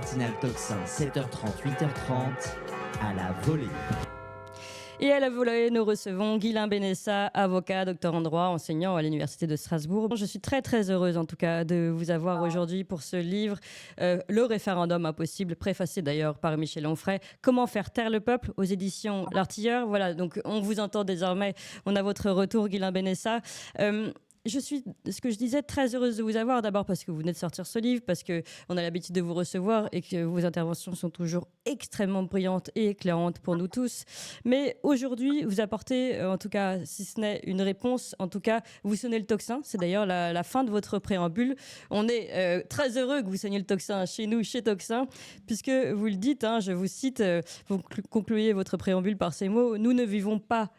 matinale Tocsin, 7h30, 8h30, à la volée. Et à la volée, nous recevons Guilain Benessa, avocat, docteur en droit, enseignant à l'Université de Strasbourg. Je suis très très heureuse en tout cas de vous avoir aujourd'hui pour ce livre, Le référendum impossible, préfacé d'ailleurs par Michel Onfray. Comment faire taire le peuple aux éditions L'Artilleur. Voilà, donc on vous entend désormais. On a votre retour, Guilain Benessa. Je suis, ce que je disais, très heureuse de vous avoir. D'abord parce que vous venez de sortir ce livre, parce qu'on a l'habitude de vous recevoir et que vos interventions sont toujours extrêmement brillantes et éclairantes pour nous tous. Mais aujourd'hui, vous apportez, en tout cas, si ce n'est une réponse, en tout cas, vous sonnez le tocsin. C'est d'ailleurs la fin de votre préambule. On est très heureux que vous sonniez le tocsin chez nous, chez Tocsin, puisque vous le dites, je vous cite, vous concluez votre préambule par ces mots: « Nous ne vivons pas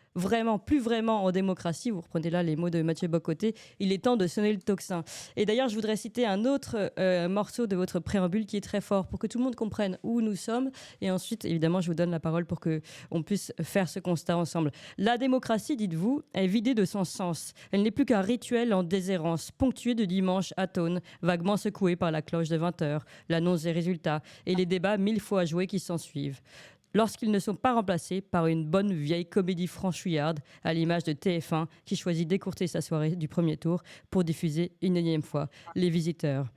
plus vraiment en démocratie », vous reprenez là les mots de Mathieu Bocoté, il est temps de sonner le tocsin. Et d'ailleurs, je voudrais citer un autre morceau de votre préambule qui est très fort pour que tout le monde comprenne où nous sommes. Et ensuite, évidemment, je vous donne la parole pour qu'on puisse faire ce constat ensemble. La démocratie, dites-vous, est vidée de son sens. Elle n'est plus qu'un rituel en déshérence, ponctué de dimanches atones, vaguement secoué par la cloche de 20h, l'annonce des résultats et les débats 1000 fois joués qui s'ensuivent, lorsqu'ils ne sont pas remplacés par une bonne vieille comédie franchouillarde à l'image de TF1 qui choisit d'écourter sa soirée du premier tour pour diffuser une énième fois Les Visiteurs.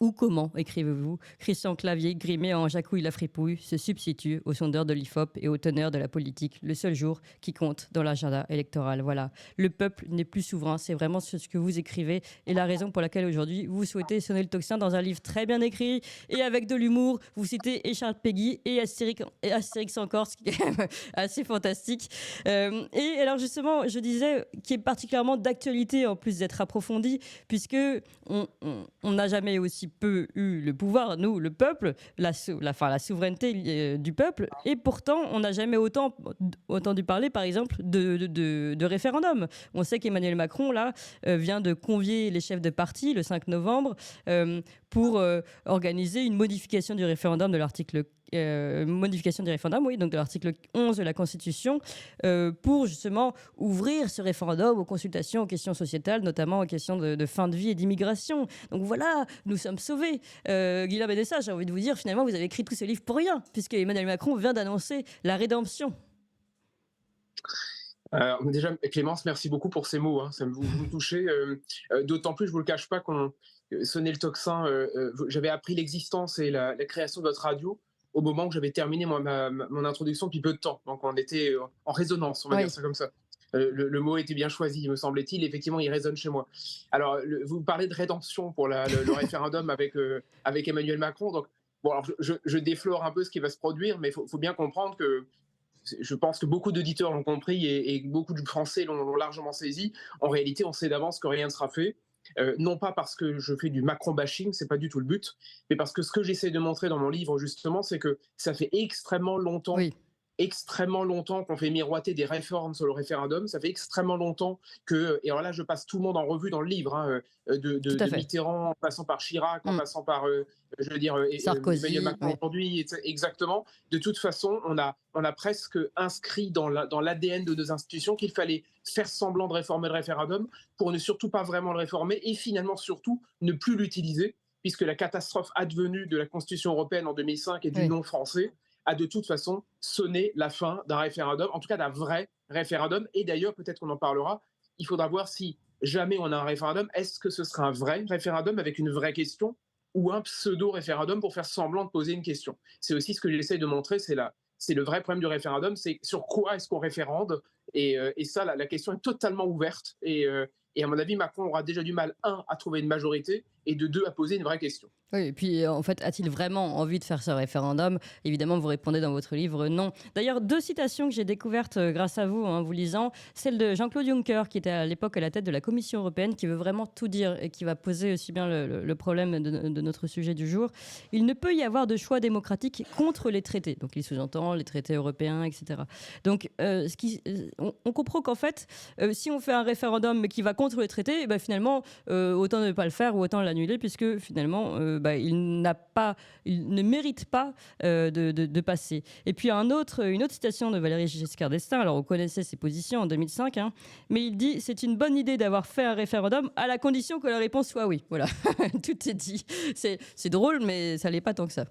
Ou comment, écrivez-vous, Christian Clavier, grimé en Jacouille la fripouille, se substitue aux sondeurs de l'IFOP et aux teneurs de la politique, le seul jour qui compte dans l'agenda électoral. Voilà, le peuple n'est plus souverain, c'est vraiment ce que vous écrivez et la raison pour laquelle aujourd'hui vous souhaitez sonner le tocsin dans un livre très bien écrit et avec de l'humour. Vous citez Echarpe Péguy et Astérix en Corse, qui est quand même assez fantastique. Et alors justement, je disais, qui est particulièrement d'actualité en plus d'être approfondi, puisque on n'a jamais aussi peu eu le pouvoir, nous, le peuple, la souveraineté du peuple, et pourtant, on n'a jamais autant entendu parler, par exemple, de référendum. On sait qu'Emmanuel Macron, là, vient de convier les chefs de parti le 5 novembre pour organiser une modification du référendum de l'article donc de l'article 11 de la Constitution, pour justement ouvrir ce référendum aux consultations, aux questions sociétales, notamment aux questions de fin de vie et d'immigration. Donc voilà, nous sommes sauvés. Guilain Benessa, j'ai envie de vous dire, finalement, vous avez écrit tous ces livres pour rien, puisque Emmanuel Macron vient d'annoncer la rédemption. Déjà, Clémence, merci beaucoup pour ces mots. Ça vous touchez. D'autant plus, je ne vous le cache pas, qu'on sonnait le tocsin. J'avais appris l'existence et la création de votre radio au moment où j'avais terminé mon introduction depuis peu de temps. Donc, on était en résonance, on va dire ça comme ça. Le mot était bien choisi, me semblait-il. Effectivement, il résonne chez moi. Alors, vous parlez de rédemption pour le référendum avec Emmanuel Macron. Donc, bon, alors, je déflore un peu ce qui va se produire, mais il faut bien comprendre que je pense que beaucoup d'auditeurs l'ont compris et beaucoup de Français l'ont largement saisi. En réalité, on sait d'avance que rien ne sera fait. Non pas parce que je fais du Macron-bashing, c'est pas du tout le but, mais parce que ce que j'essaie de montrer dans mon livre, justement, c'est que ça fait extrêmement longtemps qu'on fait miroiter des réformes sur le référendum. Ça fait extrêmement longtemps que, et alors là, je passe tout le monde en revue dans le livre, de Mitterrand, en passant par Chirac, en passant par, Sarkozy, Emmanuel Macron aujourd'hui, exactement. De toute façon, on a presque inscrit dans l'ADN de nos institutions qu'il fallait faire semblant de réformer le référendum pour ne surtout pas vraiment le réformer et finalement surtout ne plus l'utiliser, puisque la catastrophe advenue de la Constitution européenne en 2005 et du non français a de toute façon sonné la fin d'un référendum, en tout cas d'un vrai référendum. Et d'ailleurs, peut-être qu'on en parlera, il faudra voir si jamais on a un référendum, est-ce que ce sera un vrai référendum avec une vraie question ou un pseudo-référendum pour faire semblant de poser une question. C'est aussi ce que j'essaie de montrer, c'est le vrai problème du référendum, c'est sur quoi est-ce qu'on référende, et ça, la question est totalement ouverte, et à mon avis, Macron aura déjà du mal, à trouver une majorité, et de deux, à poser une vraie question. Oui, et puis en fait, a-t-il vraiment envie de faire ce référendum? Évidemment, vous répondez dans votre livre non. D'ailleurs, 2 citations que j'ai découvertes grâce à vous, en vous lisant. Celle de Jean-Claude Juncker, qui était à l'époque à la tête de la Commission européenne, qui veut vraiment tout dire et qui va poser aussi bien le problème de notre sujet du jour. Il ne peut y avoir de choix démocratique contre les traités. Donc, il sous-entend les traités européens, etc. Donc, on comprend qu'en fait, si on fait un référendum mais qui va contre contre le traité, et finalement, autant ne pas le faire ou autant l'annuler, puisque finalement, il ne mérite pas de passer. Et puis une autre citation de Valéry Giscard d'Estaing. Alors, on connaissait ses positions en 2005, hein, mais il dit: c'est une bonne idée d'avoir fait un référendum à la condition que la réponse soit oui. Voilà, tout est dit. C'est drôle, mais ça l'est pas tant que ça.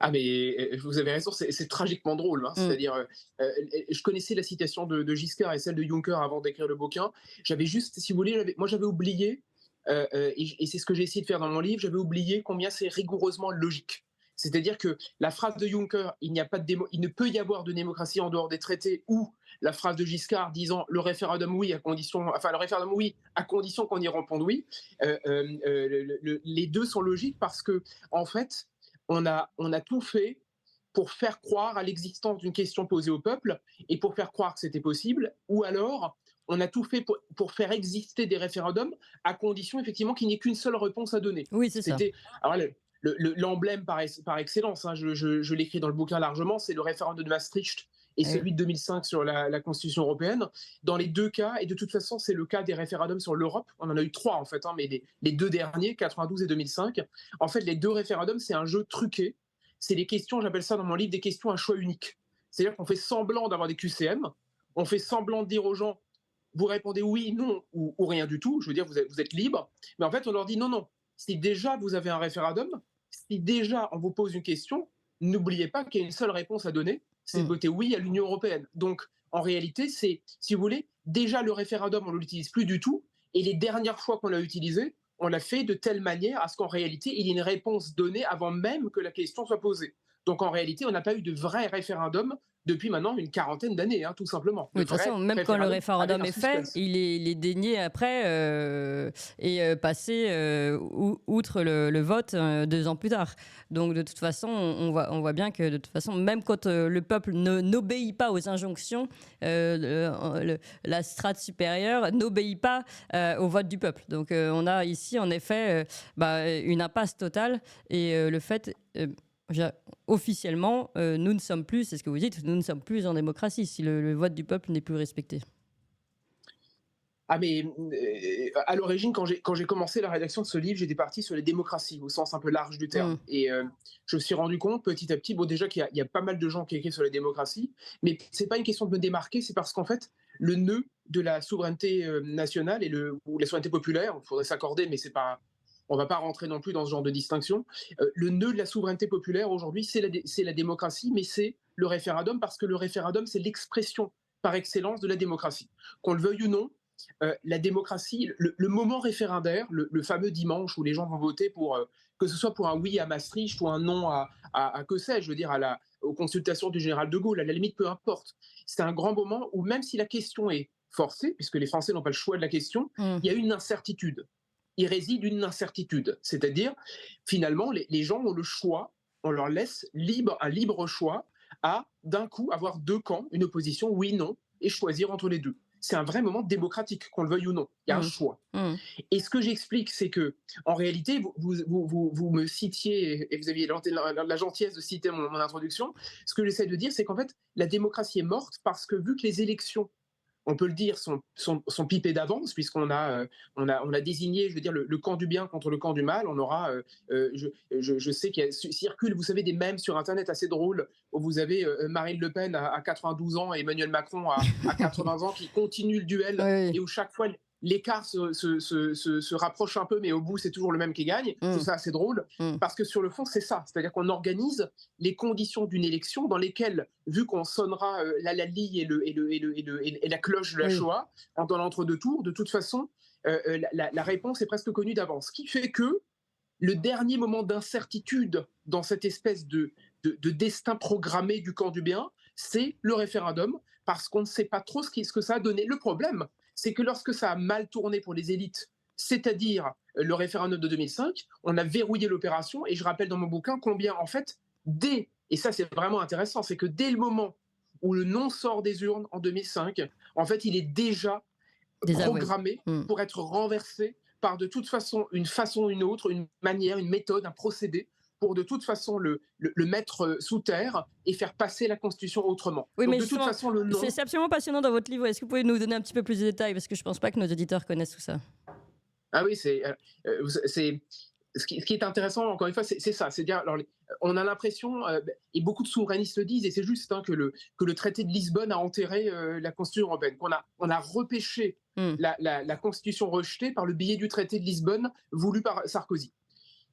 Ah mais vous avez raison, c'est tragiquement drôle, hein. C'est-à-dire, je connaissais la citation de Giscard et celle de Juncker avant d'écrire le bouquin. J'avais juste, si vous voulez, j'avais oublié, et c'est ce que j'ai essayé de faire dans mon livre, j'avais oublié combien c'est rigoureusement logique. C'est-à-dire que la phrase de Juncker, il ne peut y avoir de démocratie en dehors des traités, ou la phrase de Giscard disant le référendum oui à condition qu'on y réponde oui, les deux sont logiques parce que, en fait, on a tout fait pour faire croire à l'existence d'une question posée au peuple et pour faire croire que c'était possible, ou alors on a tout fait pour faire exister des référendums à condition effectivement qu'il n'y ait qu'une seule réponse à donner. Oui, c'est ça. Alors, l'emblème par excellence, hein, je l'écris dans le bouquin largement, c'est le référendum de Maastricht et celui de 2005 sur la Constitution européenne. Dans les deux cas, et de toute façon c'est le cas des référendums sur l'Europe, on en a eu 3 en fait, hein, mais les deux derniers, 92 et 2005, en fait les deux référendums c'est un jeu truqué, c'est des questions, j'appelle ça dans mon livre des questions à choix unique. C'est-à-dire qu'on fait semblant d'avoir des QCM, on fait semblant de dire aux gens vous répondez oui, non ou rien du tout, je veux dire vous êtes libre, mais en fait on leur dit non, si déjà vous avez un référendum, si déjà on vous pose une question, n'oubliez pas qu'il y a une seule réponse à donner, c'est de voter oui à l'Union européenne. Donc, en réalité, c'est, si vous voulez, déjà le référendum, on ne l'utilise plus du tout, et les dernières fois qu'on l'a utilisé, on l'a fait de telle manière à ce qu'en réalité, il y ait une réponse donnée avant même que la question soit posée. Donc, en réalité, on n'a pas eu de vrai référendum depuis maintenant une quarantaine d'années, hein, tout simplement. Oui, de toute façon, même quand le référendum est fait, il est dénié après et passé outre le vote 2 ans plus tard. Donc, de toute façon, on voit bien que de toute façon, même quand le peuple n'obéit pas aux injonctions, la strate supérieure n'obéit pas au vote du peuple. Donc, on a ici, en effet, une impasse totale et le fait... officiellement, nous ne sommes plus, c'est ce que vous dites, nous ne sommes plus en démocratie si le vote du peuple n'est plus respecté. Ah mais à l'origine, quand j'ai commencé la rédaction de ce livre, j'étais parti sur les démocraties au sens un peu large du terme. Et je me suis rendu compte petit à petit, déjà qu'il y a pas mal de gens qui écrivent sur les démocraties, mais c'est pas une question de me démarquer, c'est parce qu'en fait, le nœud de la souveraineté nationale ou la souveraineté populaire, il faudrait s'accorder, mais c'est pas... On ne va pas rentrer non plus dans ce genre de distinction. Le nœud de la souveraineté populaire aujourd'hui, c'est la démocratie, mais c'est le référendum, parce que le référendum, c'est l'expression par excellence de la démocratie. Qu'on le veuille ou non, la démocratie, le moment référendaire, le fameux dimanche où les gens vont voter pour, que ce soit pour un oui à Maastricht ou un non à que sais-je, je veux dire, aux consultations du général de Gaulle, à la limite, peu importe. C'est un grand moment où même si la question est forcée, puisque les Français n'ont pas le choix de la question, il y a une incertitude. Il réside une incertitude. C'est-à-dire, finalement, les gens ont le choix, on leur laisse un libre choix à, d'un coup, avoir 2 camps, une opposition, oui, non, et choisir entre les deux. C'est un vrai moment démocratique, qu'on le veuille ou non. Il y a un choix. Et ce que j'explique, c'est que, en réalité, vous me citiez, et vous aviez la gentillesse de citer mon introduction, ce que j'essaie de dire, c'est qu'en fait, la démocratie est morte parce que, vu que les élections, on peut le dire, sont pipés d'avance, puisqu'on a désigné, je veux dire, le camp du bien contre le camp du mal. On aura, je sais qu'il circule, vous savez, des mèmes sur Internet assez drôles, où vous avez Marine Le Pen à 92 ans et Emmanuel Macron à 80 ans qui continuent le duel, et où chaque fois l'écart se rapproche un peu, mais au bout, c'est toujours le même qui gagne. C'est ça assez drôle, parce que sur le fond, c'est ça. C'est-à-dire qu'on organise les conditions d'une élection dans lesquelles, vu qu'on sonnera la lie et la cloche de la Shoah dans l'entre-deux tours, de toute façon, la réponse est presque connue d'avance. Ce qui fait que le dernier moment d'incertitude dans cette espèce de destin programmé du camp du bien, c'est le référendum, parce qu'on ne sait pas trop ce que ça a donné. Le problème, c'est que lorsque ça a mal tourné pour les élites, c'est-à-dire le référendum de 2005, on a verrouillé l'opération, et je rappelle dans mon bouquin combien, en fait, et ça c'est vraiment intéressant, c'est que dès le moment où le non sort des urnes en 2005, en fait, il est déjà programmé pour être renversé par de toute façon, une autre, une manière, une méthode, un procédé, pour de toute façon le mettre sous terre et faire passer la Constitution autrement. Oui, Donc mais de toute façon, le non... c'est absolument passionnant dans votre livre. Est-ce que vous pouvez nous donner un petit peu plus de détails? Parce que je ne pense pas que nos auditeurs connaissent tout ça. Ah oui, c'est ce qui est intéressant, encore une fois, c'est ça. C'est-à-dire, alors, on a l'impression, et beaucoup de souverainistes le disent, et c'est juste hein, que le traité de Lisbonne a enterré la Constitution européenne, on a repêché Hmm. la Constitution rejetée par le biais du traité de Lisbonne voulu par Sarkozy.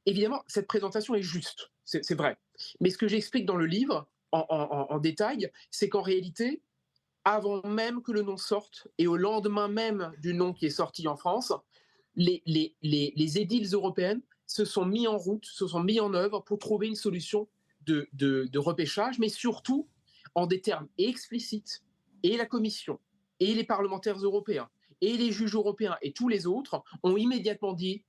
Évidemment, cette présentation est juste, c'est vrai. Mais ce que j'explique dans le livre, en détail, c'est qu'en réalité, avant même que le nom sorte, et au lendemain même du nom qui est sorti en France, les édiles européennes se sont mis en route, se sont mis en œuvre pour trouver une solution de repêchage, mais surtout en des termes explicites, et la Commission, et les parlementaires européens, et les juges européens, et tous les autres ont immédiatement dit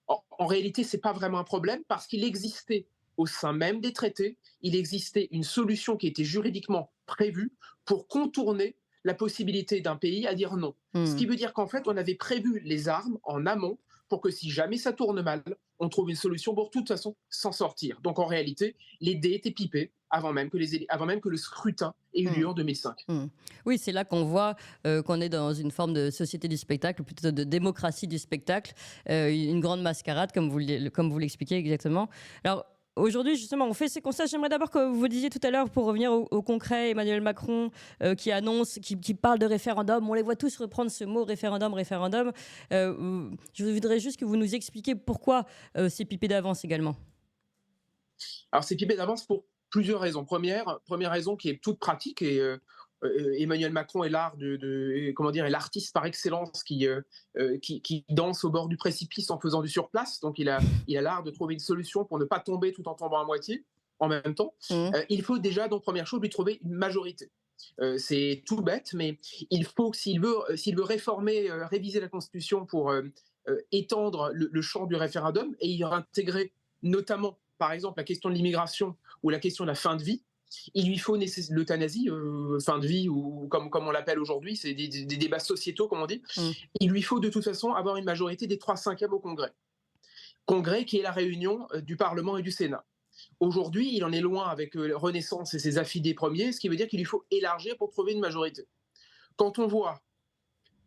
en réalité, ce n'est pas vraiment un problème parce qu'il existait au sein même des traités, il existait une solution qui était juridiquement prévue pour contourner la possibilité d'un pays à dire non. Ce qui veut dire qu'en fait, on avait prévu les armes en amont pour que si jamais ça tourne mal, on trouve une solution pour de toute façon s'en sortir. Donc en réalité, les dés étaient pipés avant même que le scrutin ait eu lieu en 2005. Oui, c'est là qu'on voit qu'on est dans une forme de société du spectacle, plutôt de démocratie du spectacle, une grande mascarade, comme vous l'expliquez exactement. Alors, aujourd'hui, justement, on fait ces constats. J'aimerais d'abord que vous disiez tout à l'heure, pour revenir au concret, Emmanuel Macron qui annonce, qui parle de référendum. On les voit tous reprendre ce mot référendum. Je voudrais juste que vous nous expliquiez pourquoi c'est pipé d'avance également. Alors, c'est pipé d'avance pour plusieurs raisons. Première raison qui est toute pratique, et Emmanuel Macron est l'artiste par excellence qui danse au bord du précipice en faisant du surplace. Donc il a l'art de trouver une solution pour ne pas tomber tout en tombant à moitié en même temps. Il faut déjà, donc première chose, lui trouver une majorité. C'est tout bête, mais il faut, s'il veut réformer, réviser la Constitution pour étendre le champ du référendum et y intégrer notamment, par exemple, la question de l'immigration ou la question de la fin de vie, il lui faut l'euthanasie, fin de vie, ou comme on l'appelle aujourd'hui, c'est des débats sociétaux, comme on dit. Il lui faut de toute façon avoir une majorité des 3/5 au Congrès qui est la réunion du Parlement et du Sénat. Aujourd'hui, il en est loin avec Renaissance et ses affidés premiers, ce qui veut dire qu'il lui faut élargir pour trouver une majorité. Quand on voit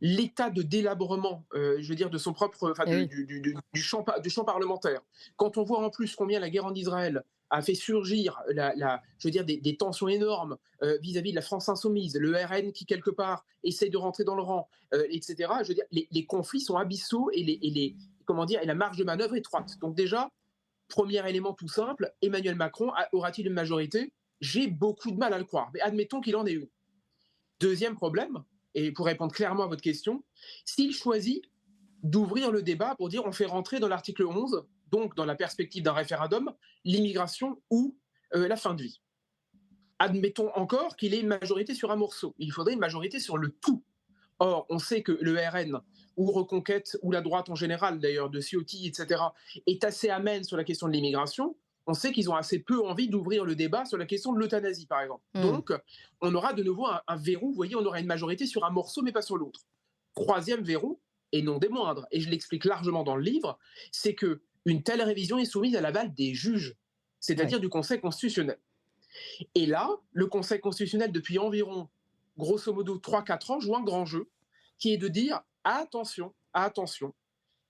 l'état de délabrement, je veux dire, de son propre, du champ parlementaire, quand on voit en plus combien la guerre en Israël a fait surgir je veux dire, des tensions énormes vis-à-vis de la France insoumise, le RN qui quelque part essaie de rentrer dans le rang, etc. Je veux dire, les conflits sont abyssaux et la marge de manœuvre est étroite. Donc déjà, premier élément tout simple, Emmanuel Macron aura-t-il une majorité? J'ai beaucoup de mal à le croire, mais admettons qu'il en ait une. Deuxième problème, et pour répondre clairement à votre question, s'il choisit d'ouvrir le débat pour dire on fait rentrer dans l'article 11, donc dans la perspective d'un référendum, l'immigration ou la fin de vie. Admettons encore qu'il ait une majorité sur un morceau. Il faudrait une majorité sur le tout. Or, on sait que le RN, ou Reconquête, ou la droite en général, d'ailleurs, de Ciotti, etc., est assez amène sur la question de l'immigration. On sait qu'ils ont assez peu envie d'ouvrir le débat sur la question de l'euthanasie, par exemple. Donc, on aura de nouveau un verrou. Vous voyez, on aura une majorité sur un morceau, mais pas sur l'autre. Troisième verrou, et non des moindres, et je l'explique largement dans le livre, c'est qu'une telle révision est soumise à l'aval des juges, c'est-à-dire du Conseil constitutionnel. Et là, le Conseil constitutionnel, depuis environ, grosso modo, 3-4 ans, joue un grand jeu, qui est de dire attention,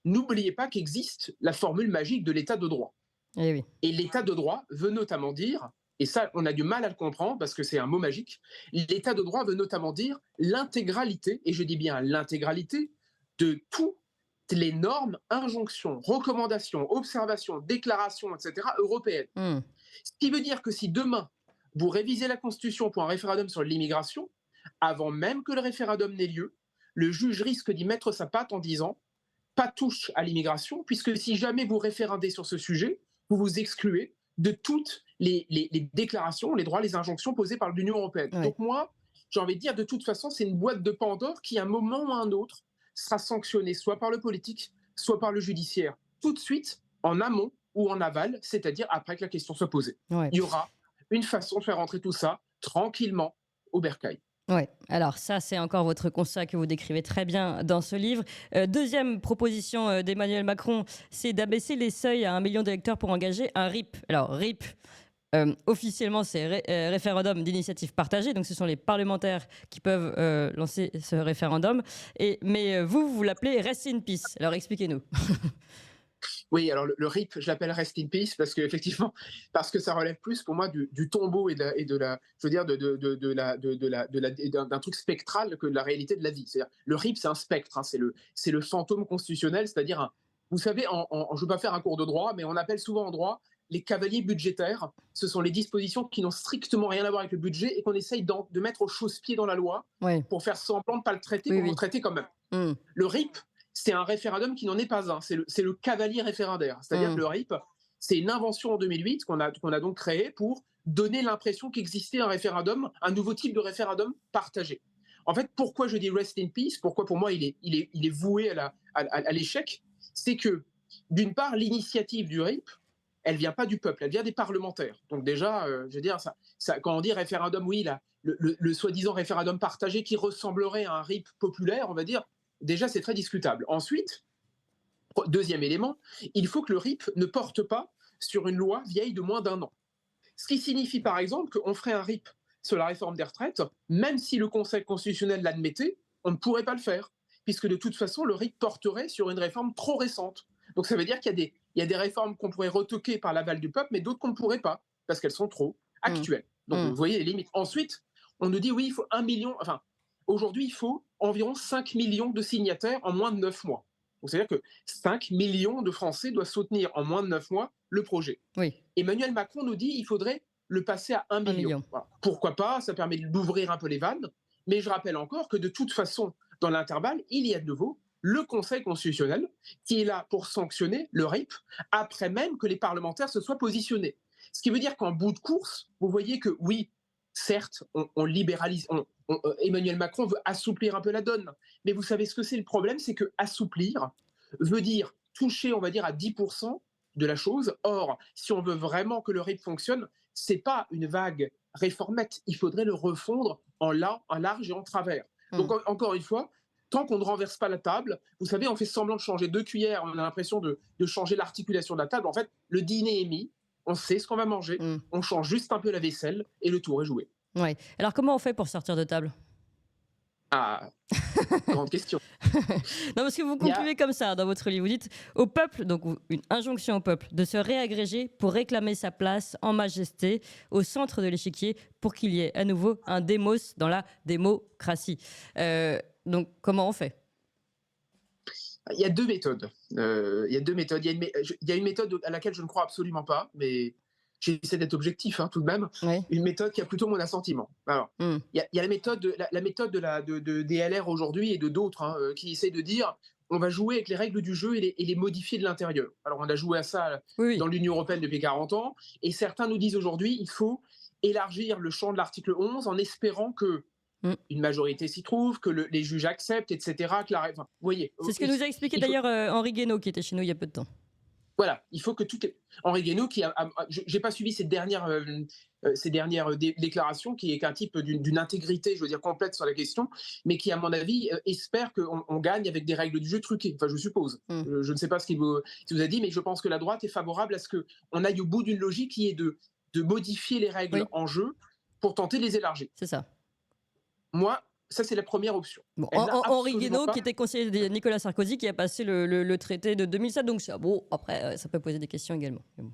n'oubliez pas qu'existe la formule magique de l'état de droit. Et l'état de droit veut notamment dire, et ça, on a du mal à le comprendre parce que c'est un mot magique, l'état de droit veut notamment dire l'intégralité, et je dis bien l'intégralité, de toutes les normes, injonctions, recommandations, observations, déclarations, etc., européennes. Ce qui veut dire que si demain, vous révisez la Constitution pour un référendum sur l'immigration, avant même que le référendum n'ait lieu, le juge risque d'y mettre sa patte en disant « pas touche à l'immigration », puisque si jamais vous référendez sur ce sujet, vous vous excluez de toutes les déclarations, les droits, les injonctions posées par l'Union européenne. Donc moi, j'ai envie de dire, de toute façon, c'est une boîte de Pandore qui, à un moment ou à un autre, sera sanctionnée soit par le politique, soit par le judiciaire, tout de suite, en amont ou en aval, c'est-à-dire après que la question soit posée. Il y aura une façon de faire rentrer tout ça tranquillement au bercail. Ouais, alors ça, c'est encore votre constat que vous décrivez très bien dans ce livre. Deuxième proposition d'Emmanuel Macron, c'est d'abaisser les seuils à 1 million d'électeurs pour engager un RIP. Alors, RIP, officiellement, c'est référendum d'initiative partagée, donc ce sont les parlementaires qui peuvent lancer ce référendum. Mais vous l'appelez Rest in Peace. Alors, expliquez-nous. Oui, alors le RIP, je l'appelle Rest in Peace parce qu'effectivement, parce que ça relève plus pour moi du tombeau et de la, je veux dire, d'un truc spectral que de la réalité de la vie. C'est-à-dire, le RIP, c'est un spectre, hein, c'est le fantôme constitutionnel, c'est-à-dire, vous savez, je ne veux pas faire un cours de droit, mais on appelle souvent en droit les cavaliers budgétaires. Ce sont les dispositions qui n'ont strictement rien à voir avec le budget et qu'on essaye de mettre au chausse-pied dans la loi Oui, pour faire semblant de ne pas le traiter, oui, pour vous oui. le traiter quand même. Hum, Le RIP, c'est un référendum qui n'en est pas un. C'est le cavalier référendaire. C'est-à-dire que le RIP, c'est une invention en 2008 qu'on a donc créée pour donner l'impression qu'existait un référendum, un nouveau type de référendum partagé. En fait, pourquoi je dis Rest in Peace, pourquoi pour moi il est voué à l'échec, c'est que, d'une part, l'initiative du RIP, elle vient pas du peuple, elle vient des parlementaires. Donc déjà, je veux dire, quand on dit référendum, oui, là, le soi-disant référendum partagé qui ressemblerait à un RIP populaire, on va dire, déjà, c'est très discutable. Ensuite, deuxième élément, il faut que le RIP ne porte pas sur une loi vieille de moins d'1 an. Ce qui signifie, par exemple, qu'on ferait un RIP sur la réforme des retraites, même si le Conseil constitutionnel l'admettait, on ne pourrait pas le faire, puisque de toute façon, le RIP porterait sur une réforme trop récente. Donc ça veut dire qu'il y a des réformes qu'on pourrait retoquer par l'aval du peuple, mais d'autres qu'on ne pourrait pas, parce qu'elles sont trop hum, actuelles. Donc vous hum. voyez les limites. Ensuite, on nous dit, oui, il faut 1 million, enfin, aujourd'hui, il faut environ 5 millions de signataires en moins de 9 mois. Donc c'est-à-dire que 5 millions de Français doivent soutenir en moins de 9 mois le projet. Oui, Emmanuel Macron nous dit qu'il faudrait le passer à 1 1 million. million. Voilà. Pourquoi pas, ça permet d'ouvrir un peu les vannes, mais je rappelle encore que de toute façon, dans l'intervalle, il y a de nouveau le Conseil constitutionnel qui est là pour sanctionner le RIP après même que les parlementaires se soient positionnés. Ce qui veut dire qu'en bout de course, vous voyez que oui, certes, on libéralise, Emmanuel Macron veut assouplir un peu la donne, mais vous savez ce que c'est le problème, c'est que assouplir veut dire toucher, on va dire, à 10% de la chose. Or, si on veut vraiment que le RIP fonctionne, c'est pas une vague réformette, il faudrait le refondre en large et en travers. Donc Hum. encore une fois, tant qu'on ne renverse pas la table, vous savez, on fait semblant de changer 2 cuillères, on a l'impression de changer l'articulation de la table. En fait, le dîner est mis, on sait ce qu'on va manger, Hum. on change juste un peu la vaisselle et le tour est joué. Ouais. Alors, comment on fait pour sortir de table? Ah, grande question. Non, parce que vous Il y a concluez comme ça dans votre livre. Vous dites au peuple, donc une injonction au peuple, de se réagréger pour réclamer sa place en majesté au centre de l'échiquier pour qu'il y ait à nouveau un démos dans la démocratie. Donc, comment on fait? Il y a deux méthodes. Il y a deux méthodes. Il y a une méthode à laquelle je ne crois absolument pas, mais j'essaie d'être objectif, hein, tout de même. Oui. Une méthode qui a plutôt mon assentiment. Alors, Hum. il y a la méthode des LR aujourd'hui et de d'autres, hein, qui essaient de dire on va jouer avec les règles du jeu et les modifier de l'intérieur. Alors, on a joué à ça Oui, dans oui, l'Union européenne depuis 40 ans, et certains nous disent aujourd'hui il faut élargir le champ de l'article 11 en espérant que Hum. une majorité s'y trouve, que les juges acceptent, etc. Enfin, vous voyez, C'est ce que nous a expliqué il faut, d'ailleurs Henri Guénaud, qui était chez nous il y a peu de temps. voilà, il faut que tout est. Henri Guénaud, j'ai pas suivi ces dernières déclarations, qui est un type d'une intégrité, je veux dire, complète sur la question, mais qui, à mon avis, espère qu'on gagne avec des règles du jeu truquées. Enfin, je suppose. Hum. Je ne sais pas ce qu'il vous a dit, mais je pense que la droite est favorable à ce qu'on aille au bout d'une logique qui est de modifier les règles Oui, en jeu pour tenter de les élargir. c'est ça. Moi, ça, c'est la première option. Bon, Elle n'a Henri absolument Guénaud, pas. qui était conseiller de Nicolas Sarkozy, qui a passé le traité de 2007. Donc, ça, bon, après, ça peut poser des questions également. Mais bon.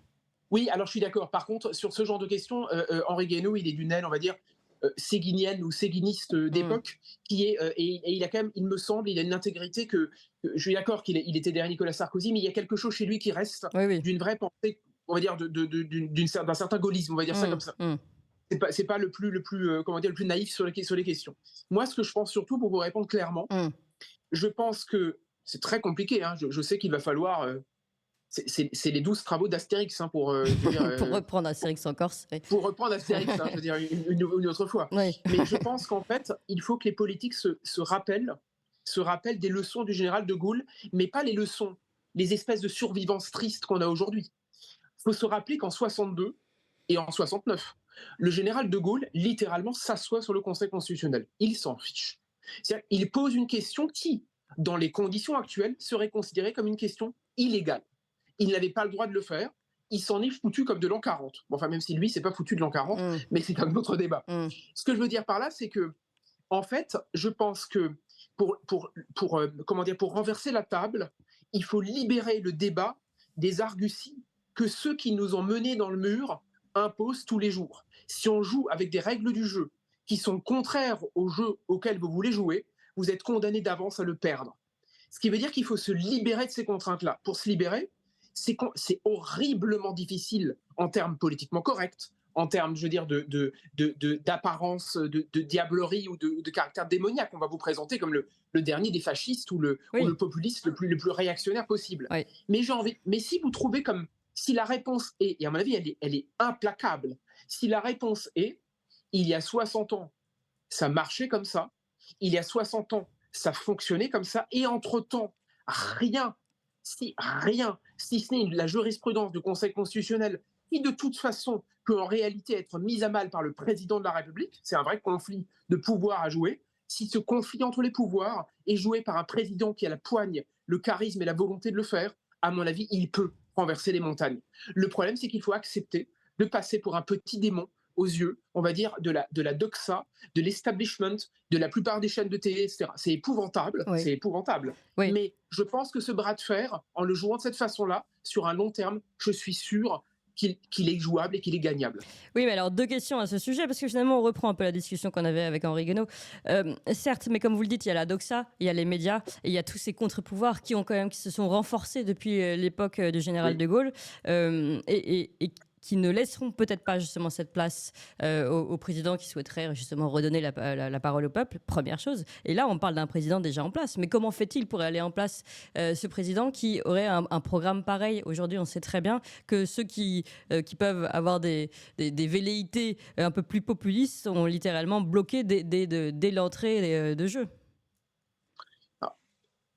Oui, alors je suis d'accord. Par contre, sur ce genre de questions, Henri Guénaud, il est d'une aile, on va dire, séguinienne ou séguiniste Hum. d'époque, et il a quand même, il me semble, il a une intégrité je suis d'accord qu'il était derrière Nicolas Sarkozy, mais il y a quelque chose chez lui qui reste Oui, oui. d'une vraie pensée, on va dire, d'un certain gaullisme, on va dire ça Hum, comme ça. hum. C'est pas comment dire, le plus naïf sur les questions. Moi, ce que je pense surtout, pour vous répondre clairement, Hum. je pense que c'est très compliqué, hein, je sais qu'il va falloir. C'est les 12 travaux d'Astérix, hein, je veux dire, Pour reprendre Astérix en Corse. Oui. pour reprendre Astérix, hein, je veux dire, une autre fois. Oui. Mais je pense qu'en fait, il faut que les politiques se rappellent des leçons du général de Gaulle, mais pas les espèces de survivances tristes qu'on a aujourd'hui. Il faut se rappeler qu'en 62 et en 69, Le général de Gaulle, littéralement, s'assoit sur le Conseil constitutionnel. Il s'en fiche. C'est-à-dire, il pose une question qui, dans les conditions actuelles, serait considérée comme une question illégale. Il n'avait pas le droit de le faire. Il s'en est foutu comme de l'an 40. Bon, enfin, même si lui, c'est pas foutu de l'an 40, mais c'est un autre débat. Ce que je veux dire par là, c'est que, en fait, je pense que pour renverser la table, il faut libérer le débat des arguties que ceux qui nous ont menés dans le mur imposent tous les jours. Si on joue avec des règles du jeu qui sont contraires au jeu auquel vous voulez jouer, vous êtes condamné d'avance à le perdre. Ce qui veut dire qu'il faut se libérer de ces contraintes-là. Pour se libérer, c'est horriblement difficile en termes politiquement corrects, en termes, je veux dire, d'apparence, de diablerie ou de caractère démoniaque. On va vous présenter comme le dernier des fascistes ou le populiste le plus réactionnaire possible. Oui. Mais si vous trouvez comme, si la réponse est, et à mon avis, elle est implacable, si la réponse est, il y a 60 ans, ça marchait comme ça, il y a 60 ans, ça fonctionnait comme ça, et entre-temps, rien, si ce n'est la jurisprudence du Conseil constitutionnel, qui de toute façon peut en réalité être mise à mal par le président de la République, c'est un vrai conflit de pouvoir à jouer, si ce conflit entre les pouvoirs est joué par un président qui a la poigne, le charisme et la volonté de le faire, à mon avis, il peut renverser les montagnes. Le problème, c'est qu'il faut accepter de passer pour un petit démon aux yeux, on va dire, de la doxa, de l'establishment, de la plupart des chaînes de télé, etc. C'est épouvantable, Oui. c'est épouvantable. Oui. Mais je pense que ce bras de fer, en le jouant de cette façon-là, sur un long terme, je suis sûr qu'il est jouable et qu'il est gagnable. Oui, mais alors 2 questions à ce sujet, parce que finalement on reprend un peu la discussion qu'on avait avec Henri Guénaud. Certes, mais comme vous le dites, il y a la doxa, il y a les médias, et il y a tous ces contre-pouvoirs qui se sont renforcés depuis l'époque du général de Gaulle, et qui ne laisseront peut-être pas justement cette place au président qui souhaiterait justement redonner la parole au peuple, première chose. Et là, on parle d'un président déjà en place. Mais comment fait-il pour aller en place ce président qui aurait un programme pareil? Aujourd'hui, on sait très bien que ceux qui peuvent avoir des velléités un peu plus populistes sont littéralement bloqués dès l'entrée de jeu.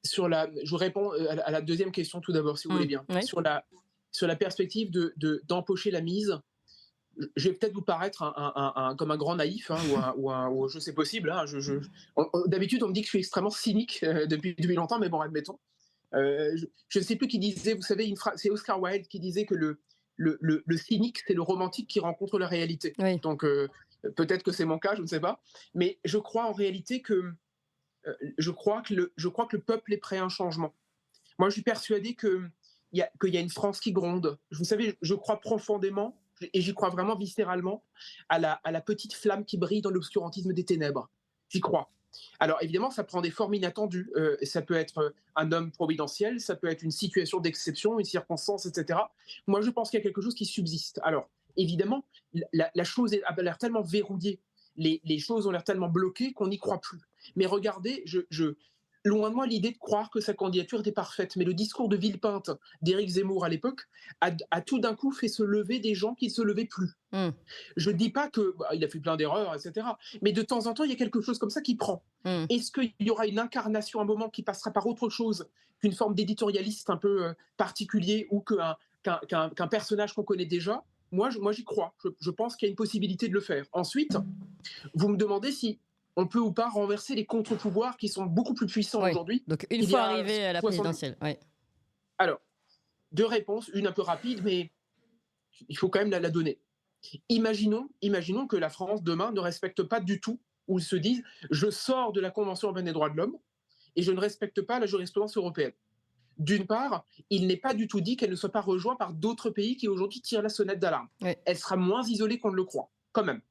Je vous réponds à la deuxième question tout d'abord, si vous voulez bien. Ouais. Sur la perspective d'empocher la mise, je vais peut-être vous paraître comme un grand naïf, hein, ou je sais possible. Hein, d'habitude, on me dit que je suis extrêmement cynique depuis longtemps, mais bon, admettons. Je ne sais plus qui disait, vous savez, c'est Oscar Wilde qui disait que le cynique, c'est le romantique qui rencontre la réalité. Oui. Donc, peut-être que c'est mon cas, je ne sais pas. Mais je crois en réalité que je crois que le peuple est prêt à un changement. Moi, je suis persuadé qu'il y a une France qui gronde. Vous savez, je crois profondément, et j'y crois vraiment viscéralement, à la petite flamme qui brille dans l'obscurantisme des ténèbres. J'y crois. Alors, évidemment, ça prend des formes inattendues. Ça peut être un homme providentiel, ça peut être une situation d'exception, une circonstance, etc. Moi, je pense qu'il y a quelque chose qui subsiste. Alors, évidemment, la chose a l'air tellement verrouillée, les choses ont l'air tellement bloquées qu'on n'y croit plus. Mais regardez, loin de moi l'idée de croire que sa candidature était parfaite, mais le discours de Villepinte d'Éric Zemmour à l'époque a tout d'un coup fait se lever des gens qui ne se levaient plus. Je ne dis pas qu'il a fait plein d'erreurs, etc. Mais de temps en temps, il y a quelque chose comme ça qui prend. Est-ce qu'il y aura une incarnation, un moment qui passera par autre chose qu'une forme d'éditorialiste un peu particulier ou qu'un personnage qu'on connaît déjà? Moi, j'y crois. Je pense qu'il y a une possibilité de le faire. Ensuite, vous me demandez si on peut ou pas renverser les contre-pouvoirs qui sont beaucoup plus puissants aujourd'hui. Donc, une fois arrivé à la présidentielle. Oui. Alors, 2 réponses, une un peu rapide, mais il faut quand même la donner. Imaginons que la France, demain, ne respecte pas du tout, ou se dise « je sors de la Convention européenne des droits de l'homme et je ne respecte pas la jurisprudence européenne ». D'une part, il n'est pas du tout dit qu'elle ne soit pas rejointe par d'autres pays qui aujourd'hui tirent la sonnette d'alarme. Oui. Elle sera moins isolée qu'on ne le croit, quand même.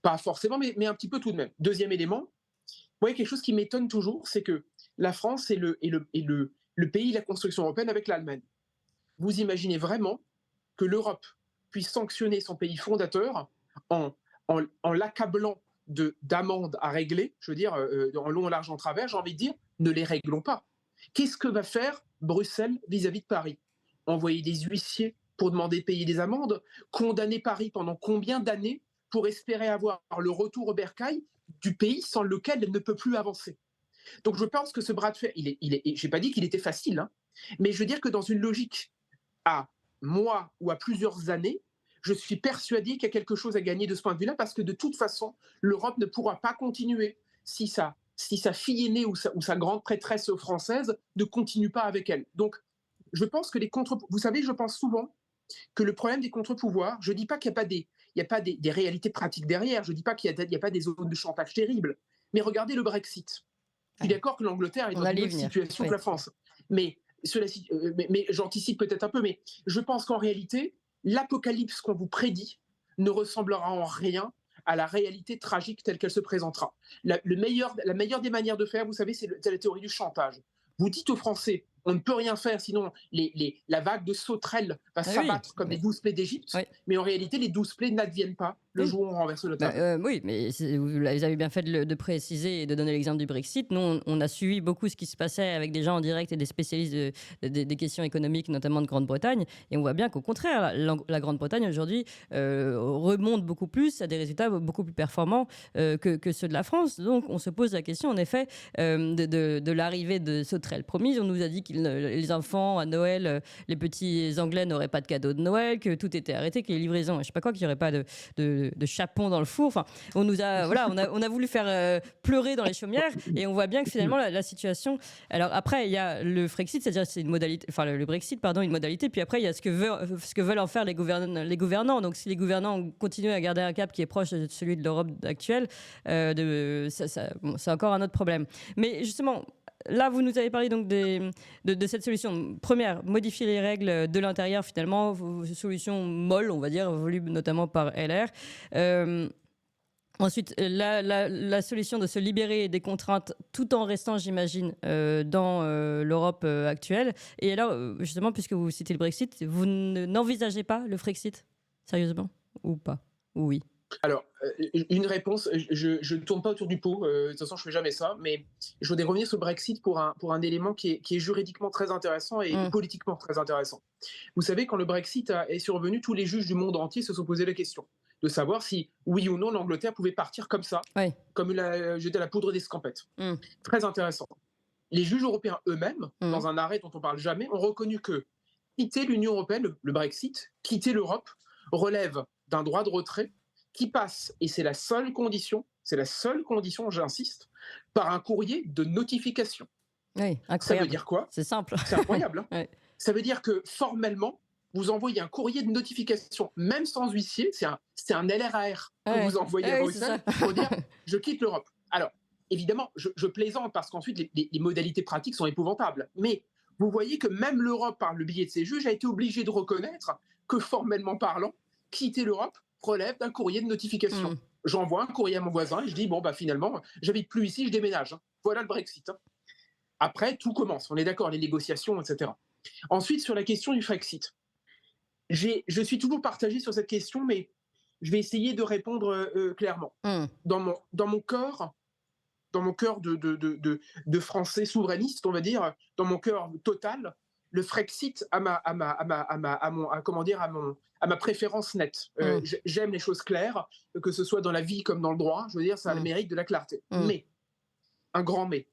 Pas forcément, mais un petit peu tout de même. Deuxième élément, quelque chose qui m'étonne toujours, c'est que la France est le pays de la construction européenne avec l'Allemagne. Vous imaginez vraiment que l'Europe puisse sanctionner son pays fondateur en l'accablant d'amendes à régler, je veux dire, en long, en large, en travers, j'ai envie de dire, ne les réglons pas. Qu'est-ce que va faire Bruxelles vis-à-vis de Paris? Envoyer des huissiers pour demander de payer des amendes? Condamner Paris pendant combien d'années pour espérer avoir le retour au bercail du pays sans lequel elle ne peut plus avancer? Donc je pense que ce bras de fer, je n'ai pas dit qu'il était facile, hein, mais je veux dire que dans une logique à mois ou à plusieurs années, je suis persuadé qu'il y a quelque chose à gagner de ce point de vue-là, parce que de toute façon, l'Europe ne pourra pas continuer si sa fille aînée ou sa grande prêtresse française ne continue pas avec elle. Donc, je pense que vous savez, je pense souvent que le problème des contre-pouvoirs, je ne dis pas qu'il n'y a pas des réalités pratiques derrière, je ne dis pas qu'il n'y a pas des zones de chantage terribles, mais regardez le Brexit. Je suis d'accord que l'Angleterre est dans une autre situation que la France. Mais j'anticipe peut-être un peu, mais je pense qu'en réalité, l'apocalypse qu'on vous prédit ne ressemblera en rien à la réalité tragique telle qu'elle se présentera. La meilleure des manières de faire, vous savez, c'est la théorie du chantage. Vous dites aux Français, on ne peut rien faire, sinon la vague de sauterelles va s'abattre comme les 12 plaies d'Égypte, mais en réalité, les 12 plaies n'adviennent pas le jour où on renverse le table. Oui, mais vous avez bien fait de préciser et de donner l'exemple du Brexit. Nous, on a suivi beaucoup ce qui se passait avec des gens en direct et des spécialistes des questions économiques, notamment de Grande-Bretagne, et on voit bien qu'au contraire, la Grande-Bretagne aujourd'hui remonte beaucoup plus, à des résultats beaucoup plus performants que ceux de la France. Donc, on se pose la question, en effet, de l'arrivée de sauterelles promises. On nous a dit que les enfants à Noël, les petits Anglais n'auraient pas de cadeaux de Noël, que tout était arrêté, que les livraisons, je ne sais pas quoi, qu'il n'y aurait pas de chapon dans le four. Enfin, on a voulu faire pleurer dans les chaumières, et on voit bien que finalement la situation. Alors après, il y a le Frexit, c'est-à-dire c'est une modalité, enfin le Brexit, pardon, une modalité. Puis après, il y a ce que veulent en faire les gouvernants. Donc si les gouvernants continuent à garder un cap qui est proche de celui de l'Europe actuelle, c'est encore un autre problème. Mais justement, là, vous nous avez parlé donc de cette solution. Première, modifier les règles de l'intérieur, finalement, solution molle, on va dire, voulue notamment par LR. Ensuite, la solution de se libérer des contraintes tout en restant, j'imagine, dans l'Europe actuelle. Et alors, justement, puisque vous citez le Brexit, vous n'envisagez pas le Frexit, sérieusement, ou pas? Ou oui? Alors, une réponse, je ne tourne pas autour du pot, de toute façon je ne fais jamais ça, mais je voudrais revenir sur le Brexit pour un élément qui est juridiquement très intéressant et politiquement très intéressant. Vous savez, quand le Brexit est survenu, tous les juges du monde entier se sont posé la question de savoir si, oui ou non, l'Angleterre pouvait partir comme ça, comme jeter la poudre d'escampette. Très intéressant. Les juges européens eux-mêmes, dans un arrêt dont on ne parle jamais, ont reconnu que quitter l'Union européenne, le Brexit, quitter l'Europe, relève d'un droit de retrait qui passe, et c'est la seule condition, j'insiste, par un courrier de notification. Oui, incroyable. Ça veut dire quoi? C'est simple. C'est incroyable. Hein. Ça veut dire que formellement, vous envoyez un courrier de notification, même sans huissier, c'est un LRAR que vous envoyez à Bruxelles pour dire « je quitte l'Europe ». Alors, évidemment, je plaisante parce qu'ensuite, les modalités pratiques sont épouvantables. Mais vous voyez que même l'Europe, par le biais de ses juges, a été obligée de reconnaître que, formellement parlant, quitter l'Europe relève d'un courrier de notification. J'envoie un courrier à mon voisin et je dis, bon, bah finalement, j'habite plus ici, je déménage. Hein. Voilà le Brexit. Hein. Après, tout commence. On est d'accord, les négociations, etc. Ensuite, sur la question du Frexit, je suis toujours partagé sur cette question, mais je vais essayer de répondre clairement. Dans mon cœur de Français souverainiste, on va dire, dans mon cœur total, le Frexit à ma préférence nette. J'aime les choses claires, que ce soit dans la vie comme dans le droit. Je veux dire, ça a le mérite de la clarté. Mais, un grand mais,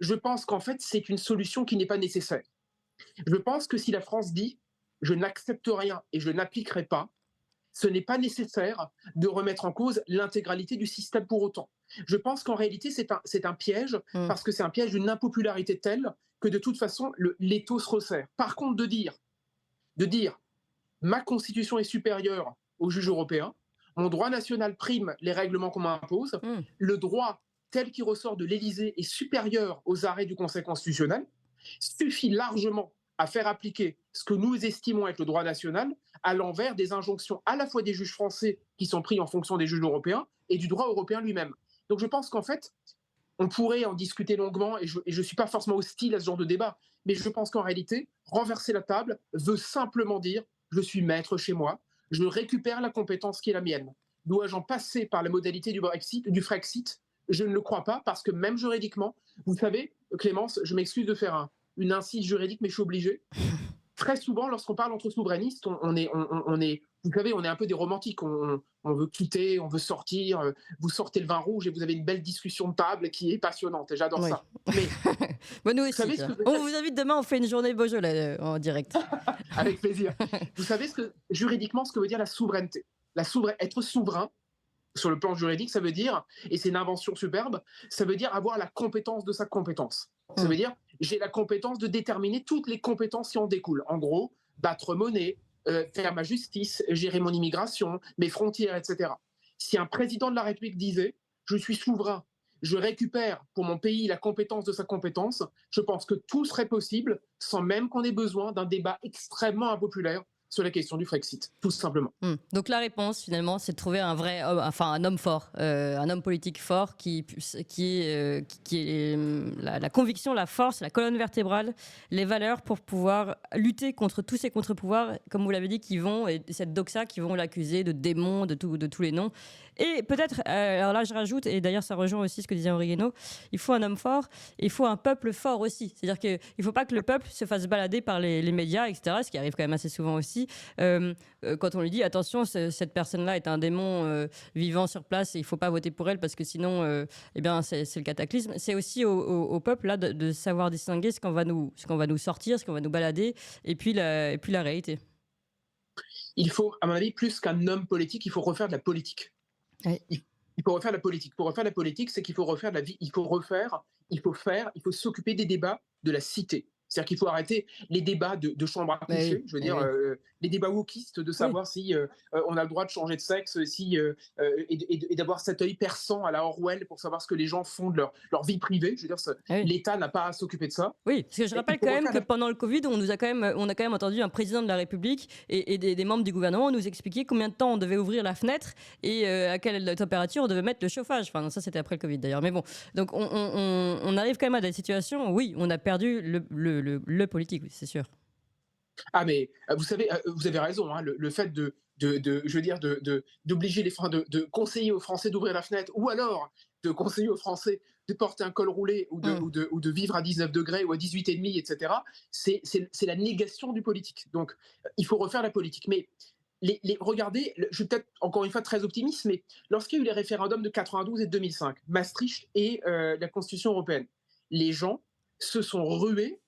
je pense qu'en fait, c'est une solution qui n'est pas nécessaire. Je pense que si la France dit « je n'accepte rien et je n'appliquerai pas », ce n'est pas nécessaire de remettre en cause l'intégralité du système pour autant. Je pense qu'en réalité, c'est un piège, parce que c'est un piège d'une impopularité telle que de toute façon, l'étau se resserre. Par contre, de dire ma constitution est supérieure aux juges européens, mon droit national prime les règlements qu'on m'impose, le droit tel qu'il ressort de l'Élysée est supérieur aux arrêts du Conseil constitutionnel, suffit largement à faire appliquer ce que nous estimons être le droit national à l'envers des injonctions à la fois des juges français qui sont pris en fonction des juges européens et du droit européen lui-même. Donc je pense qu'en fait, on pourrait en discuter longuement et je ne suis pas forcément hostile à ce genre de débat, mais je pense qu'en réalité, renverser la table veut simplement dire je suis maître chez moi, je récupère la compétence qui est la mienne. Dois-je en passer par la modalité du Frexit? Je ne le crois pas, parce que même juridiquement, vous savez, Clémence, je m'excuse de faire une incise juridique, mais je suis obligé. très souvent, lorsqu'on parle entre souverainistes, vous savez, on est un peu des romantiques. On veut quitter, on veut sortir. Vous sortez le vin rouge et vous avez une belle discussion de table qui est passionnante. Et j'adore Oui. ça. Mais Bah, nous vous aussi. savez ce que veut On dire vous invite demain, on fait une journée Beaujolais en direct. avec plaisir. Vous savez juridiquement ce que veut dire la souveraineté. Être souverain, sur le plan juridique, ça veut dire, et c'est une invention superbe, ça veut dire avoir la compétence de sa compétence. Ça veut dire, j'ai la compétence de déterminer toutes les compétences qui en découlent. En gros, battre monnaie, faire ma justice, gérer mon immigration, mes frontières, etc. Si un président de la République disait, je suis souverain, je récupère pour mon pays la compétence de sa compétence, je pense que tout serait possible sans même qu'on ait besoin d'un débat extrêmement impopulaire sur la question du Frexit, tout simplement. Donc la réponse finalement, c'est de trouver un vrai, un homme fort, un homme politique fort qui est la conviction, la force, la colonne vertébrale, les valeurs pour pouvoir lutter contre tous ces contre-pouvoirs, comme vous l'avez dit, et cette doxa qui vont l'accuser de démon, de tous les noms. Et peut-être, alors là je rajoute, et d'ailleurs ça rejoint aussi ce que disait Henri Guénaud, il faut un homme fort, et il faut un peuple fort aussi. C'est-à-dire qu'il ne faut pas que le peuple se fasse balader par les médias, etc., ce qui arrive quand même assez souvent aussi. Quand on lui dit attention, cette personne-là est un démon vivant sur place et il ne faut pas voter pour elle parce que sinon eh bien, c'est le cataclysme. C'est aussi au peuple là, de savoir distinguer ce qu'on va nous sortir, ce qu'on va nous balader et puis la réalité. Il faut, à mon avis, plus qu'un homme politique, il faut refaire de la politique. Oui. Il faut refaire de la politique. Pour refaire de la politique, c'est qu'il faut refaire de la vie. Il faut s'occuper des débats de la cité. C'est-à-dire qu'il faut arrêter les débats de chambre à coucher, je veux dire, les débats wokistes de savoir si on a le droit de changer de sexe, et d'avoir cet œil perçant à la Orwell pour savoir ce que les gens font de leur vie privée. Je veux dire, l'État n'a pas à s'occuper de ça. Oui, parce que je rappelle quand même que pendant le Covid, on a quand même entendu un président de la République et des membres du gouvernement nous expliquer combien de temps on devait ouvrir la fenêtre et à quelle température on devait mettre le chauffage. Enfin, ça, c'était après le Covid d'ailleurs. Mais bon, donc on arrive quand même à des situations où, oui, on a perdu le politique, oui, c'est sûr. Ah, mais vous savez, vous avez raison, hein, le fait d'obliger de conseiller aux Français d'ouvrir la fenêtre, ou alors de conseiller aux Français de porter un col roulé ou de vivre à 19 degrés ou à 18,5, etc., c'est la négation du politique. Donc, il faut refaire la politique. Mais regardez, je suis peut-être encore une fois très optimiste, mais lorsqu'il y a eu les référendums de 92 et de 2005, Maastricht et la Constitution européenne, les gens se sont rués,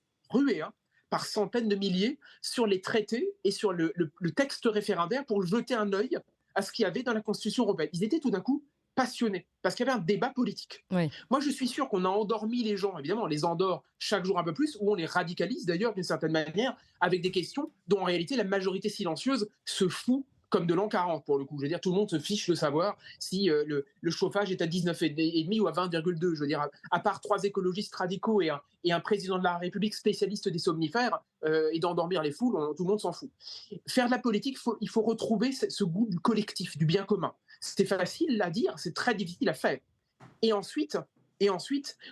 hein, par centaines de milliers sur les traités et sur le texte référendaire pour jeter un œil à ce qu'il y avait dans la Constitution européenne. Ils étaient tout d'un coup passionnés parce qu'il y avait un débat politique. Oui. Moi, je suis sûr qu'on a endormi les gens. Évidemment, on les endort chaque jour un peu plus, ou on les radicalise d'ailleurs d'une certaine manière avec des questions dont en réalité la majorité silencieuse se fout comme de l'an 40 pour le coup. Je veux dire, tout le monde se fiche de savoir si le chauffage est à 19,5 ou à 20,2. Je veux dire, à part 3 écologistes radicaux et un président de la République spécialiste des somnifères et d'endormir les foules, tout le monde s'en fout. Faire de la politique, il faut retrouver ce goût du collectif, du bien commun. C'est facile à dire, c'est très difficile à faire. Et ensuite,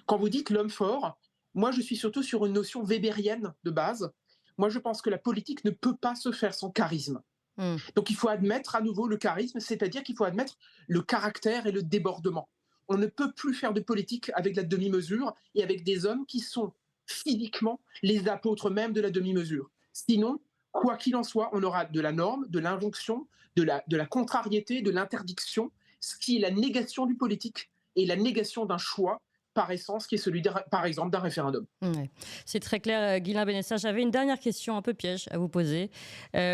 quand vous dites l'homme fort, moi je suis surtout sur une notion weberienne de base. Moi je pense que la politique ne peut pas se faire sans charisme. Donc il faut admettre à nouveau le charisme, c'est-à-dire qu'il faut admettre le caractère et le débordement. On ne peut plus faire de politique avec la demi-mesure et avec des hommes qui sont physiquement les apôtres même de la demi-mesure. Sinon, quoi qu'il en soit, on aura de la norme, de l'injonction, de la contrariété, de l'interdiction, ce qui est la négation du politique et la négation d'un choix par essence, qui est celui, par exemple, d'un référendum. Ouais. C'est très clair, Guilain Benessa. J'avais une dernière question un peu piège à vous poser. C'est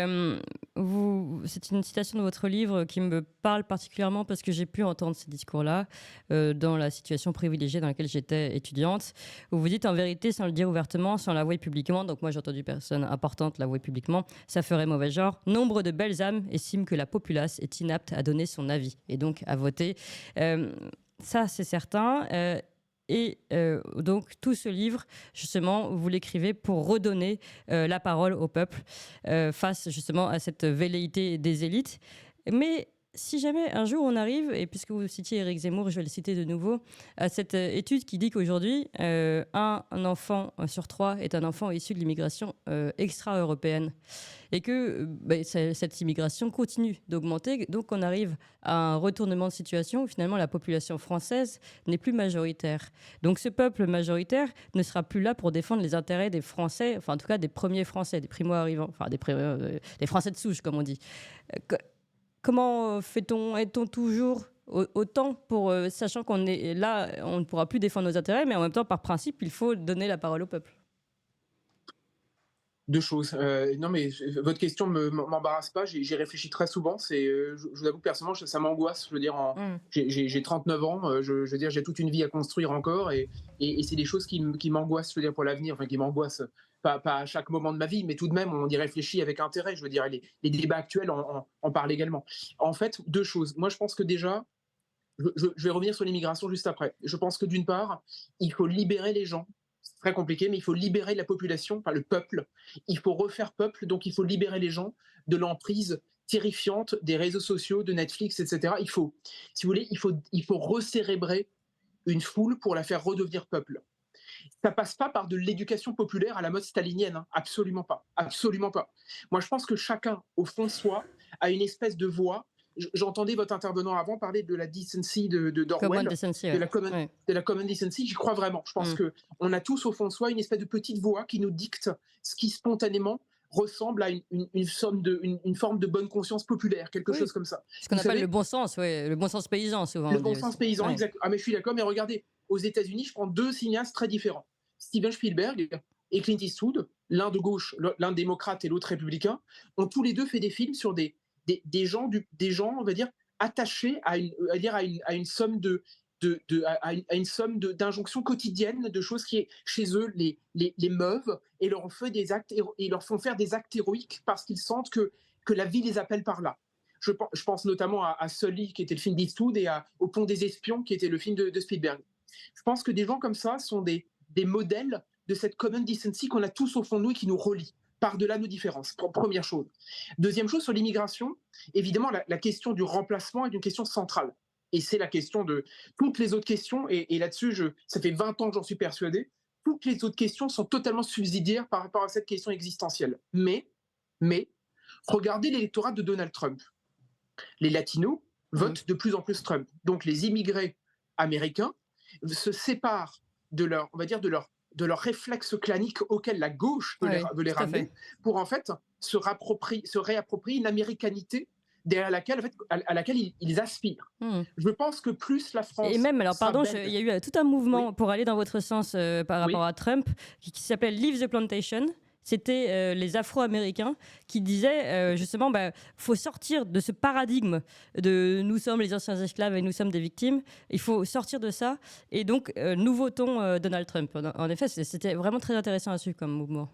une citation de votre livre qui me parle particulièrement parce que j'ai pu entendre ces discours-là dans la situation privilégiée dans laquelle j'étais étudiante, où vous dites en vérité, sans le dire ouvertement, sans l'avouer publiquement, donc moi j'ai entendu personne importante l'avouer publiquement, ça ferait mauvais genre. Nombre de belles âmes estiment que la populace est inapte à donner son avis et donc à voter. Ça, c'est certain. Et donc tout ce livre, justement, vous l'écrivez pour redonner la parole au peuple face justement à cette velléité des élites. Mais si jamais un jour on arrive, et puisque vous citiez Éric Zemmour, je vais le citer de nouveau, à cette étude qui dit qu'aujourd'hui, un enfant sur 3 est un enfant issu de l'immigration extra-européenne, et que cette immigration continue d'augmenter, donc on arrive à un retournement de situation où finalement la population française n'est plus majoritaire. Donc ce peuple majoritaire ne sera plus là pour défendre les intérêts des Français, enfin en tout cas des premiers Français, des primo-arrivants, enfin des Français de souche comme on dit. Comment fait-on, est-on toujours autant pour, sachant qu'on est là, on ne pourra plus défendre nos intérêts, mais en même temps, par principe, il faut donner la parole au peuple. Deux choses. Non, mais votre question m'embarrasse pas. J'y réfléchi très souvent. Je vous avoue que personnellement, ça m'angoisse. Je veux dire, j'ai 39 ans. Je veux dire, j'ai toute une vie à construire encore, et c'est des choses qui m'angoissent. Je veux dire, pour l'avenir, enfin qui m'angoissent. Pas à chaque moment de ma vie, mais tout de même, on y réfléchit avec intérêt. Je veux dire, les débats actuels en parlent également. En fait, deux choses. Moi, je pense que déjà, je vais revenir sur l'immigration juste après. Je pense que d'une part, il faut libérer les gens. C'est très compliqué, mais il faut libérer la population, enfin le peuple. Il faut refaire peuple, donc il faut libérer les gens de l'emprise terrifiante des réseaux sociaux, de Netflix, etc. Il faut, si vous voulez, il faut recérébrer une foule pour la faire redevenir peuple. Ça passe pas par de l'éducation populaire à la mode stalinienne, hein. Absolument pas, absolument pas. Moi, je pense que chacun, au fond de soi, a une espèce de voix. J'entendais votre intervenant avant parler de la decency d'Orwell, Decency, de la common decency. J'y crois vraiment. Je pense que on a tous au fond de soi une espèce de petite voix qui nous dicte ce qui spontanément ressemble à une forme de bonne conscience populaire, quelque chose comme ça. Ce qu'on appelle le bon sens, le bon sens paysan souvent. Le bon sens paysan, exact. Ah mais je suis d'accord, mais regardez, aux États-Unis, je prends deux cinéastes très différents. Steven Spielberg et Clint Eastwood, l'un de gauche, l'un démocrate et l'autre républicain, ont tous les deux fait des films sur des gens, on va dire, attachés à une somme d'injonctions quotidiennes, de choses qui, chez eux, les meuvent et leur font faire des actes héroïques parce qu'ils sentent que la vie les appelle par là. Je pense notamment à Sully, qui était le film d'Eastwood, et au Pont des Espions, qui était le film de Spielberg. Je pense que des gens comme ça sont des modèles de cette common decency qu'on a tous au fond de nous et qui nous relie par-delà nos différences. Première chose. Deuxième chose, sur l'immigration, évidemment, la question du remplacement est une question centrale. Et c'est la question de toutes les autres questions, et là-dessus, ça fait 20 ans que j'en suis persuadé, toutes les autres questions sont totalement subsidiaires par rapport à cette question existentielle. Mais, regardez l'électorat de Donald Trump. Les latinos votent de plus en plus Trump. Donc les immigrés américains se séparent de leur réflexe clanique auquel la gauche veut les ramener, pour en fait se réapproprier une américanité derrière à laquelle ils aspirent. Je pense que plus la France... Et même, alors pardon, il y a eu tout un mouvement pour aller dans votre sens par rapport à Trump, qui s'appelle Leave the Plantation. C'était les Afro-Américains qui disaient justement, faut sortir de ce paradigme de nous sommes les anciens esclaves et nous sommes des victimes. Il faut sortir de ça. Et donc, nous votons Donald Trump. En effet, c'était vraiment très intéressant à suivre comme mouvement.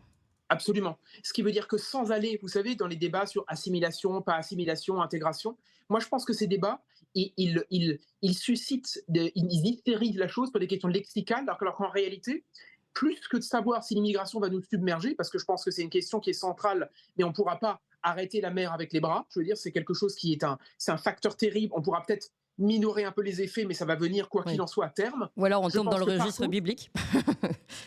Absolument. Ce qui veut dire que sans aller, vous savez, dans les débats sur assimilation, pas assimilation, intégration, moi je pense que ces débats, ils suscitent, ils hystérisent la chose pour des questions lexicales, alors qu'en réalité, plus que de savoir si l'immigration va nous submerger, parce que je pense que c'est une question qui est centrale, mais on ne pourra pas arrêter la mer avec les bras. Je veux dire, c'est quelque chose qui c'est un facteur terrible. On pourra peut-être minorer un peu les effets, mais ça va venir quoi qu'il en soit à terme. Ou alors on tombe dans le registre biblique.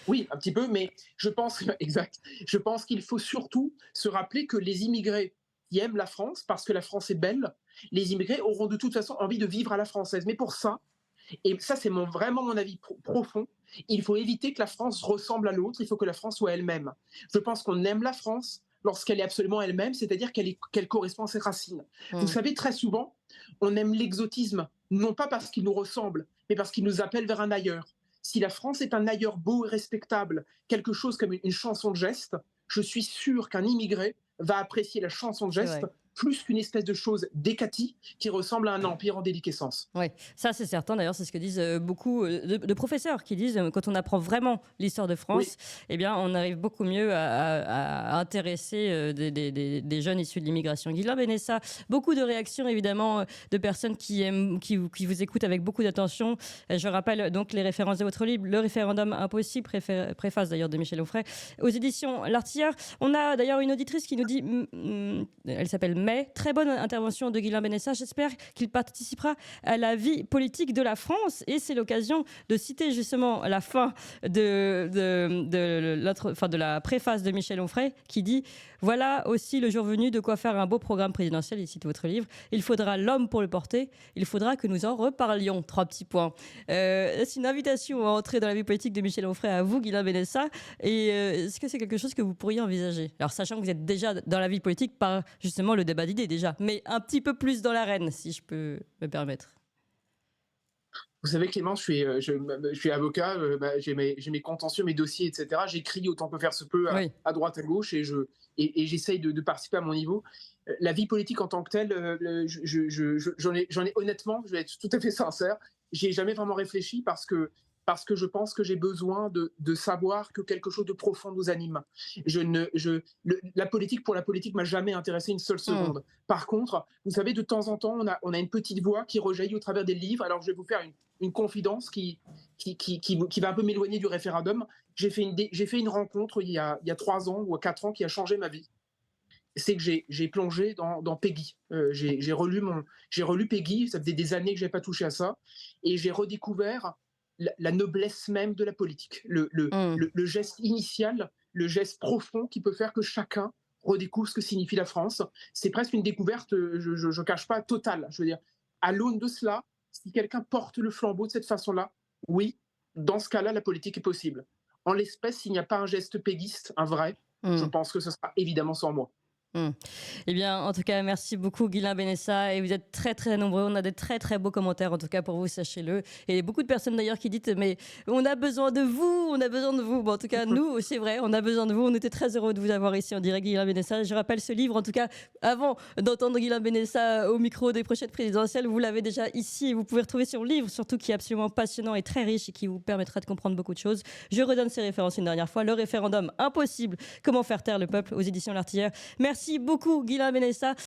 Oui, un petit peu, mais je pense qu'il faut surtout se rappeler que les immigrés qui aiment la France, parce que la France est belle, les immigrés auront de toute façon envie de vivre à la française. Mais pour ça, et ça c'est vraiment mon avis profond, il faut éviter que la France ressemble à l'autre, il faut que la France soit elle-même. Je pense qu'on aime la France lorsqu'elle est absolument elle-même, c'est-à-dire qu'elle correspond à ses racines. Vous savez, très souvent, on aime l'exotisme, non pas parce qu'il nous ressemble, mais parce qu'il nous appelle vers un ailleurs. Si la France est un ailleurs beau et respectable, quelque chose comme une chanson de geste, je suis sûr qu'un immigré va apprécier la chanson de geste plus qu'une espèce de chose décatie qui ressemble à un empire en déliquescence. Oui, ça c'est certain. D'ailleurs, c'est ce que disent beaucoup de professeurs qui disent quand on apprend vraiment l'histoire de France, eh bien, on arrive beaucoup mieux à intéresser des jeunes issus de l'immigration. Guilain Benessa, beaucoup de réactions évidemment de personnes qui vous écoutent avec beaucoup d'attention. Je rappelle donc les références de votre livre, Le référendum impossible, préface d'ailleurs de Michel Onfray, aux éditions L'Artilleur. On a d'ailleurs une auditrice qui nous dit, elle s'appelle mai. Très bonne intervention de Guilain Benessa. J'espère qu'il participera à la vie politique de la France. Et c'est l'occasion de citer justement la fin de la préface de Michel Onfray qui dit « Voilà aussi le jour venu de quoi faire un beau programme présidentiel ». Il cite votre livre. « Il faudra l'homme pour le porter. Il faudra que nous en reparlions ». 3 petits points. C'est une invitation à entrer dans la vie politique de Michel Onfray à vous, Guilain Benessa. Et est-ce que c'est quelque chose que vous pourriez envisager? Alors, sachant que vous êtes déjà dans la vie politique par justement le débat d'idées déjà, mais un petit peu plus dans l'arène, si je peux me permettre. Vous savez, Clément, je suis avocat, j'ai mes contentieux, mes dossiers, etc. J'écris autant que faire se peut à droite, à gauche, et j'essaye de participer à mon niveau. La vie politique en tant que telle, j'en ai honnêtement, je vais être tout à fait sincère, j'y ai jamais vraiment réfléchi parce que je pense que j'ai besoin de savoir que quelque chose de profond nous anime. La politique pour la politique m'a jamais intéressé une seule seconde. Par contre, vous savez, de temps en temps, on a une petite voix qui rejaillit au travers des livres. Alors, je vais vous faire une confidence qui va un peu m'éloigner du référendum. J'ai fait une rencontre il y a 3 ans ou 4 ans qui a changé ma vie. C'est que j'ai plongé dans Peggy. J'ai relu Peggy, ça faisait des années que je n'avais pas touché à ça, et j'ai redécouvert la noblesse même de la politique, le geste initial, le geste profond qui peut faire que chacun redécouvre ce que signifie la France. C'est presque une découverte, je ne cache pas, totale. Je veux dire, à l'aune de cela, si quelqu'un porte le flambeau de cette façon-là, oui, dans ce cas-là, la politique est possible. En l'espèce, s'il n'y a pas un geste péguiste, un vrai, je pense que ce sera évidemment sans moi. Eh bien, en tout cas, merci beaucoup Guilain Benessa, et vous êtes très très nombreux. On a des très très beaux commentaires en tout cas pour vous, sachez-le. Et beaucoup de personnes d'ailleurs qui disent mais on a besoin de vous, on a besoin de vous. Bon, en tout cas, nous, c'est vrai, on a besoin de vous. On était très heureux de vous avoir ici en direct, Guilain Benessa. Je rappelle ce livre, en tout cas, avant d'entendre Guilain Benessa au micro des prochaines présidentielles, vous l'avez déjà ici et vous pouvez retrouver son livre, surtout qui est absolument passionnant et très riche et qui vous permettra de comprendre beaucoup de choses. Je redonne ces références une dernière fois. Le référendum impossible, comment faire taire le peuple, aux éditions L'Artilleur. Merci beaucoup Guilain Benessa.